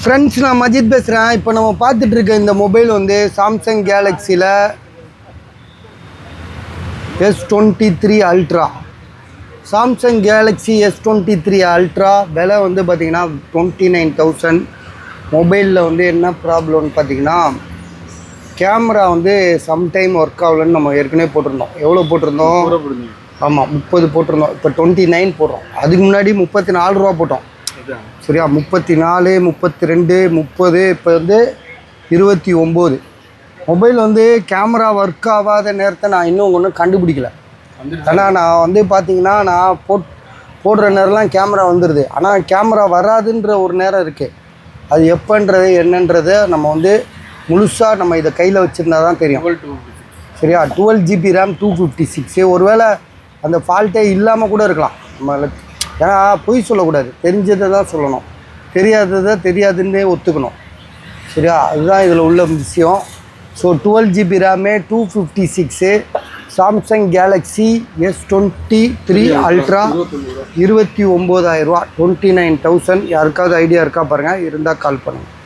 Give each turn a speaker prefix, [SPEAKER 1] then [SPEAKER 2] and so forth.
[SPEAKER 1] Friends, நான் மஜித் பேசுகிறேன். இப்போ நம்ம பார்த்துட்டு இருக்க இந்த மொபைல் வந்து சாம்சங் கேலக்ஸியில் S23 ultra. Samsung Galaxy S23 ultra விலை வந்து பார்த்திங்கன்னா 29,000. மொபைலில் வந்து என்ன ப்ராப்ளம்னு பார்த்திங்கன்னா, கேமரா வந்து சம்டைம் ஒர்க் ஆகலன்னு நம்ம ஏற்கனவே போட்டிருந்தோம். எவ்வளோ போட்டிருந்தோம்? ஆமாம், 30 போட்டிருந்தோம். இப்போ 29 போடுறோம். அதுக்கு முன்னாடி 34 ரூபா போட்டோம். சரியா? 34, 32, 30, இப்போ வந்து 29. மொபைல் வந்து கேமரா ஒர்க் ஆகாத நேரத்தை நான் இன்னும் ஒன்றும் கண்டுபிடிக்கல. ஆனால் நான் வந்து பார்த்திங்கன்னா, நான் போடுற நேரம்லாம் கேமரா வந்துடுது. ஆனால் கேமரா வராதுன்ற ஒரு நேரம் இருக்குது. அது எப்போன்றது என்னன்றதை நம்ம வந்து முழுசாக நம்ம இதை கையில் வச்சுருந்தா தான் தெரியும். சரியா? 12 GB RAM 256. ஒருவேளை அந்த ஃபால்ட்டே இல்லாமல் கூட இருக்கலாம். நம்ம ஏன்னா பொய் சொல்லக்கூடாது, தெரிஞ்சதை தான் சொல்லணும், தெரியாததை தெரியாதுன்னே ஒத்துக்கணும். சரியா? அதுதான் இதில் உள்ள விஷயம். So 12 GB RAM 256, Samsung Galaxy S23 ultra 29,000 ரூபா, 29,000. யாருக்காவது ஐடியா இருக்கா பாருங்கள், இருந்தால் கால் பண்ணுங்கள்.